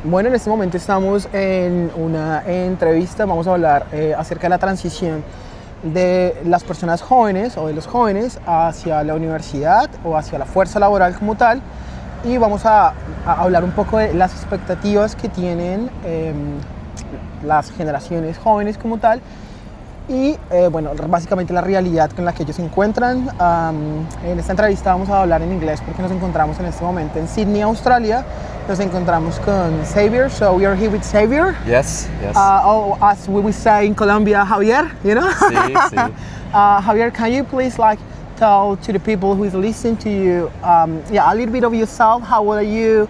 Bueno, en este momento estamos en una entrevista, vamos a hablar acerca de la transición de las personas jóvenes o de los jóvenes hacia la universidad o hacia la fuerza laboral como tal, y vamos a hablar un poco de las expectativas que tienen las generaciones jóvenes como tal y bueno, básicamente la realidad con la que ellos se encuentran. En esta entrevista vamos a hablar en inglés porque nos encontramos en este momento en Sydney, Australia. Nos encontramos con Xavier, so we are here with Xavier. Yes, yes. Or as we would say in Colombia, Javier, you know? Sí, sí. Javier, can you please tell to the people who is listening to you, a little bit of yourself? How old are you?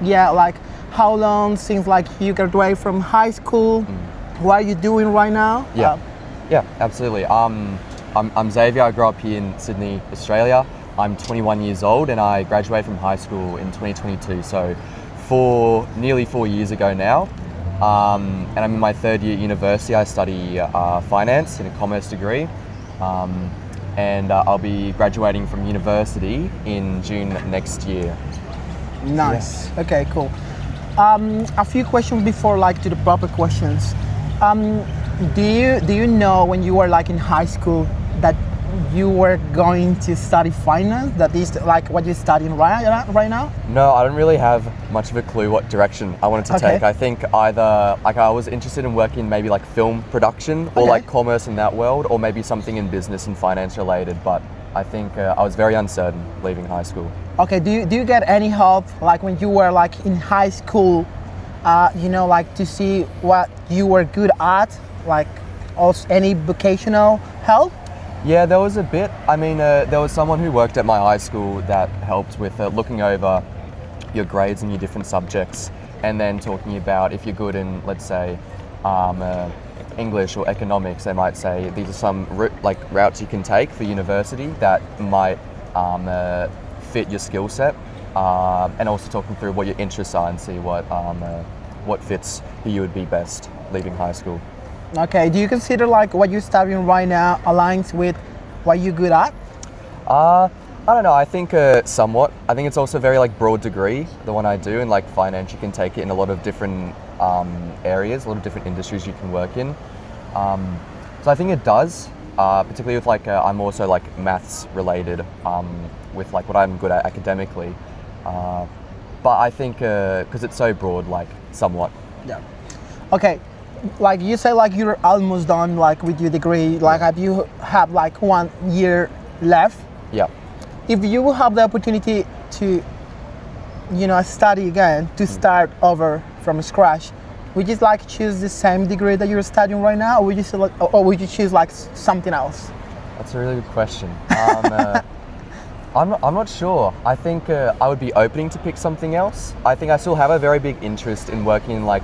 Yeah. How long since you graduated from high school? What are you doing right now? Yeah, absolutely. I'm Xavier. I grew up here in Sydney, Australia. I'm 21 years old and I graduated from high school in 2022, so nearly 4 years ago now. And I'm in my third year at university. I study finance in a commerce degree, and I'll be graduating from university in June next year. Nice. Yeah. Okay, cool. A few questions before to the proper questions. Do you know when you were in high school that you were going to study finance? That is what you're studying right now? No, I don't really have much of a clue what direction I wanted to take. I think either I was interested in working maybe film production or commerce in that world, or maybe something in business and finance related, but I think I was very uncertain leaving high school. Okay, do you get any help when you were in high school, to see what you were good at, also any vocational help? Yeah, there was a bit. I mean, there was someone who worked at my high school that helped with looking over your grades and your different subjects, and then talking about if you're good in, let's say, English or economics, they might say these are some routes you can take for university that might fit your skill set, and also talking through what your interests are and see what fits who you would be best leaving high school. Okay, do you consider what you're studying right now aligns with what you're good at? I don't know, I think somewhat. I think it's also a very broad degree, the one I do, and finance, you can take it in a lot of different areas, a lot of different industries you can work in. So I think it does, particularly with I'm also maths related, with what I'm good at academically. But I think because it's so broad, somewhat. Yeah. Okay. You say you're almost done with your degree, have you have 1 year left? Yeah. If you will have the opportunity to study again, to start over from scratch, would you choose the same degree that you're studying right now, or would you choose something else? That's a really good question. I'm not sure. I think I would be open to pick something else. I think I still have a very big interest in working in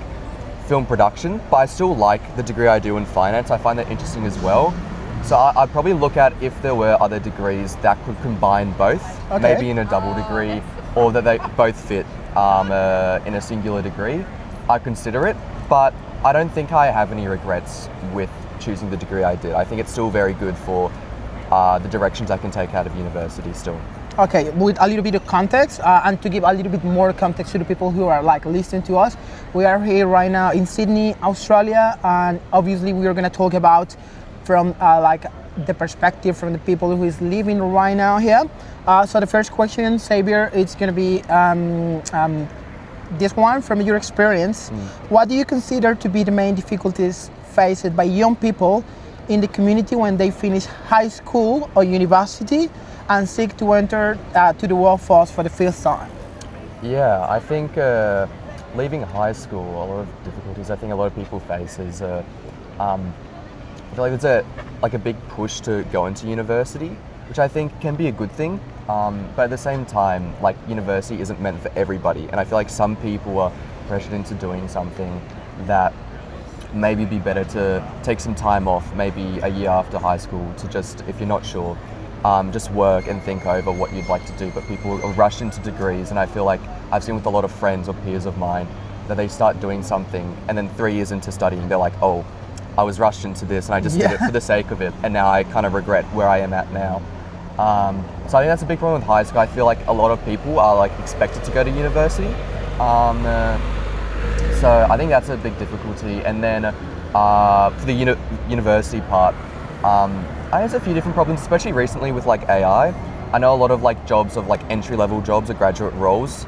film production, but I still like the degree I do in finance. I find that interesting as well. So I'd probably look at if there were other degrees that could combine both, maybe in a double degree, or that they both fit in a singular degree. I'd consider it, but I don't think I have any regrets with choosing the degree I did. I think it's still very good for the directions I can take out of university still. Okay, with a little bit of context, and to give a little bit more context to the people who are listening to us, we are here right now in Sydney, Australia, and obviously we are going to talk about from the perspective from the people who is living right now here. So the first question, Xavier, it's going to be this one from your experience. What do you consider to be the main difficulties faced by young people in the community when they finish high school or university and seek to enter to the workforce for the first time? Yeah, I think leaving high school, a lot of difficulties I think a lot of people face is I feel there's a big push to go into university, which I think can be a good thing, but at the same time, university isn't meant for everybody, and I feel some people are pressured into doing something that maybe be better to take some time off, maybe a year after high school, to just, if you're not sure, just work and think over what you'd like to do. But people are rushed into degrees, and I feel I've seen with a lot of friends or peers of mine that they start doing something and then 3 years into studying they're oh, I was rushed into this and I just did it for the sake of it, and now I kind of regret where I am at now. So I think that's a big problem with high school. I feel a lot of people are expected to go to university, So I think that's a big difficulty. And then for the university part, I have a few different problems, especially recently with like AI. I know a lot of like jobs of like entry-level jobs or graduate roles,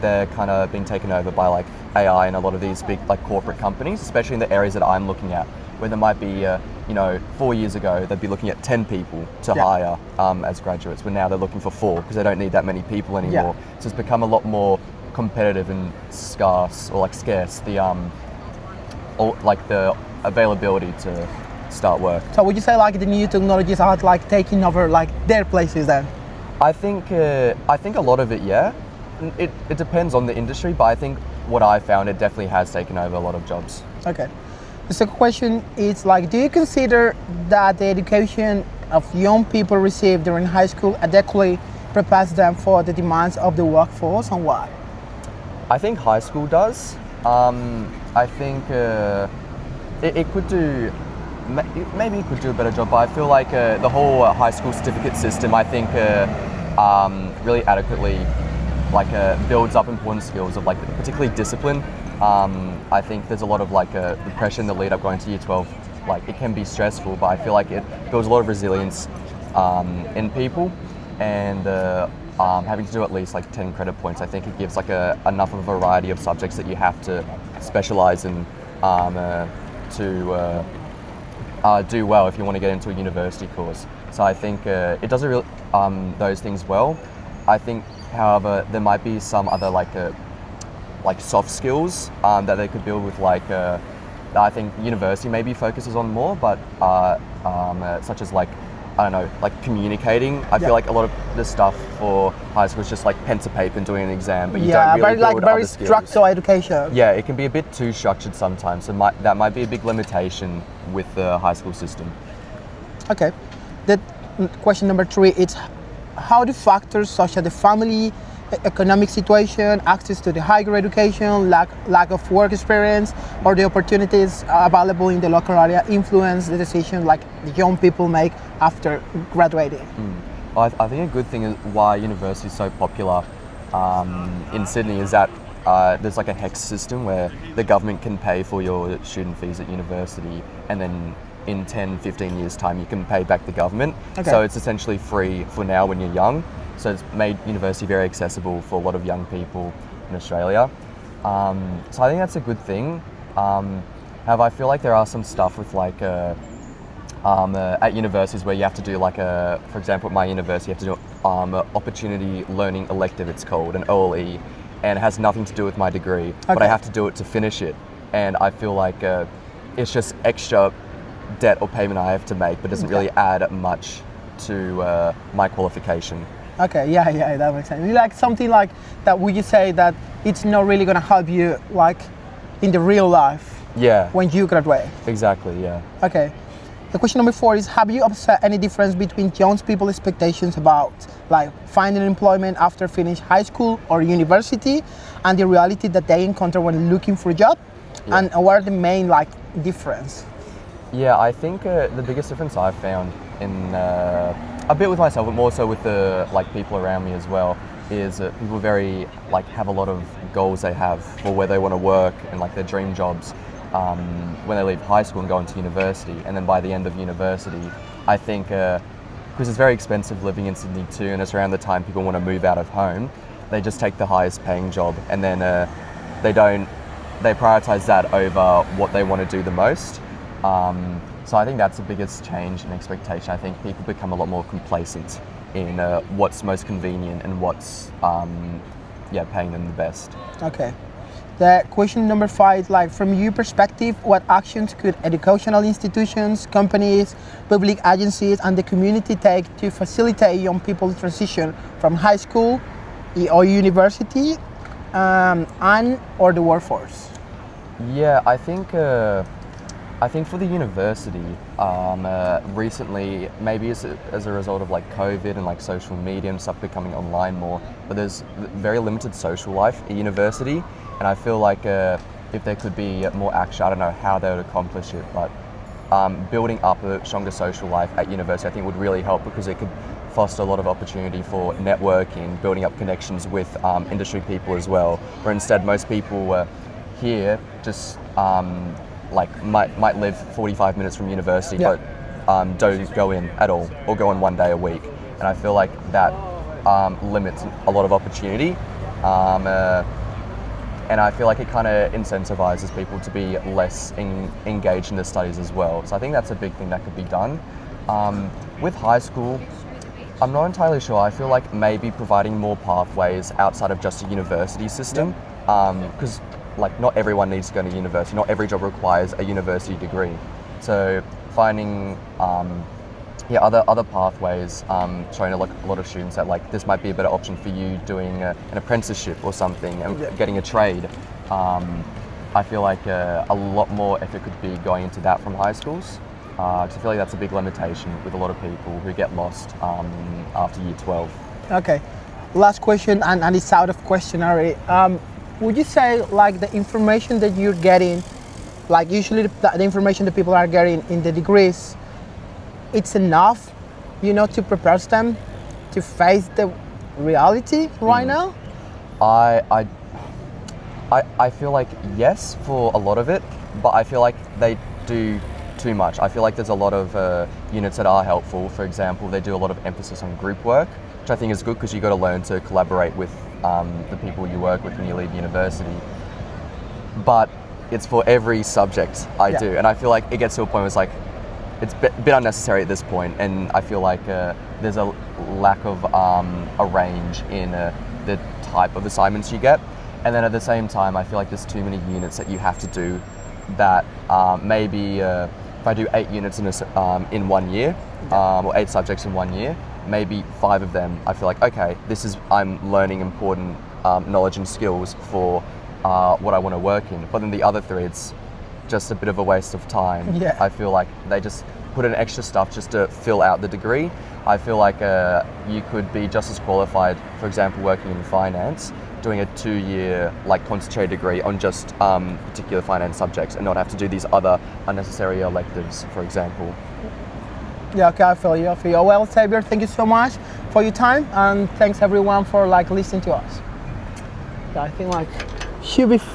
they're kind of being taken over by like AI and a lot of these big like corporate companies, especially in the areas that I'm looking at, where there might be, 4 years ago, they'd be looking at 10 people to hire as graduates, but now they're looking for 4 because they don't need that many people anymore. So it's become a lot more competitive and scarce, or like scarce, the availability to start work. So would you say like the new technologies are like taking over like their places then? I think a lot of it, yeah. It depends on the industry, but I think what I found, it definitely has taken over a lot of jobs. Okay. The second question is like, do you consider that the education of young people received during high school adequately prepares them for the demands of the workforce, and why? I think high school does. I think it could do, maybe it could do a better job, but I feel like the whole high school certificate system, I think really adequately builds up important skills of like particularly discipline. I think there's a lot of like the pressure in the lead up going to year 12. Like it can be stressful, but I feel like it builds a lot of resilience in people, and having to do at least like 10 credit points, I think it gives like enough of a variety of subjects that you have to specialize in to do well if you want to get into a university course. So I think it does those things well. I think, however, there might be some other like soft skills that they could build with that I think university maybe focuses on more, but such as like, I don't know, like communicating. I feel like a lot of the stuff for high school is just like pen to paper and doing an exam, but you don't really build very other skills. structural education. Yeah, it can be a bit too structured sometimes, so that might be a big limitation with the high school system. Okay. The question number 3 is, how do factors such as the family, economic situation, access to the higher education, lack of work experience, or the opportunities available in the local area influence the decision like the young people make after graduating? I think a good thing is why university is so popular in Sydney is that there's like a HECS system where the government can pay for your student fees at university, and then in 10-15 years time you can pay back the government. Okay. So it's essentially free for now when you're young. So it's made university very accessible for a lot of young people in Australia. So I think that's a good thing. However, I feel like there are some stuff with like at universities where you have to do like for example, at my university you have to do opportunity learning elective, it's called, an OLE, and it has nothing to do with my degree, but I have to do it to finish it. And I feel like it's just extra debt or payment I have to make, but doesn't really add much to my qualification. Okay, yeah, that makes sense. Like something like that, would you say that it's not really going to help you like in the real life? Yeah. When you graduate? Exactly, yeah. Okay. The question number 4 is, have you observed any difference between young people's expectations about like finding employment after finish high school or university and the reality that they encounter when looking for a job? Yeah. And what are the main like difference? Yeah, I think the biggest difference I've found in a bit with myself, but more so with the like people around me as well, is people very like have a lot of goals they have for where they want to work and like their dream jobs when they leave high school and go into university. And then by the end of university, I think because it's very expensive living in Sydney too, and it's around the time people want to move out of home, they just take the highest paying job, and then they prioritize that over what they want to do the most. So I think that's the biggest change in expectation. I think people become a lot more complacent in what's most convenient and what's paying them the best. Okay. The question number 5, like from your perspective, what actions could educational institutions, companies, public agencies, and the community take to facilitate young people's transition from high school or university and or the workforce? Yeah, I think for the university, recently, maybe as a result of like COVID and like social media and stuff becoming online more, but there's very limited social life at university, and I feel like if there could be more action, I don't know how they would accomplish it, but building up a stronger social life at university I think would really help, because it could foster a lot of opportunity for networking, building up connections with industry people as well. Where instead most people here just might live 45 minutes from university, Yeah. but don't go in at all, or go in 1 day a week. And I feel like that limits a lot of opportunity. And I feel like it kind of incentivizes people to be less engaged in their studies as well. So I think that's a big thing that could be done. With high school, I'm not entirely sure. I feel like maybe providing more pathways outside of just a university system, because like not everyone needs to go to university. Not every job requires a university degree. So finding other pathways, showing a lot of students that like this might be a better option for you doing an apprenticeship or something, and getting a trade. I feel like a lot more effort could be going into that from high schools. Because I feel like that's a big limitation with a lot of people who get lost after year 12. Okay, last question, and it's out of question already. Would you say like the information that you're getting, like usually the information that people are getting in the degrees, it's enough, to prepare them to face the reality right now? I feel like yes for a lot of it, but I feel like they do too much. I feel like there's a lot of units that are helpful. For example, they do a lot of emphasis on group work, which I think is good because you got to learn to collaborate with the people you work with when you leave university. But it's for every subject I do, and I feel like it gets to a point where it's like it's a bit unnecessary at this point, and I feel like there's a lack of a range in the type of assignments you get. And then at the same time, I feel like there's too many units that you have to do that maybe if I do 8 units in 1 year, or 8 subjects in 1 year, maybe 5 of them I feel like, okay, I'm learning important knowledge and skills for what I want to work in. But then the other 3, it's just a bit of a waste of time. Yeah. I feel like they just put in extra stuff just to fill out the degree. I feel like you could be just as qualified, for example, working in finance, doing a 2-year concentrated degree on just particular finance subjects, and not have to do these other unnecessary electives, for example. Yeah, okay, I feel you. Well, Xavier, thank you so much for your time, and thanks everyone for listening to us. Yeah, I think should be fun.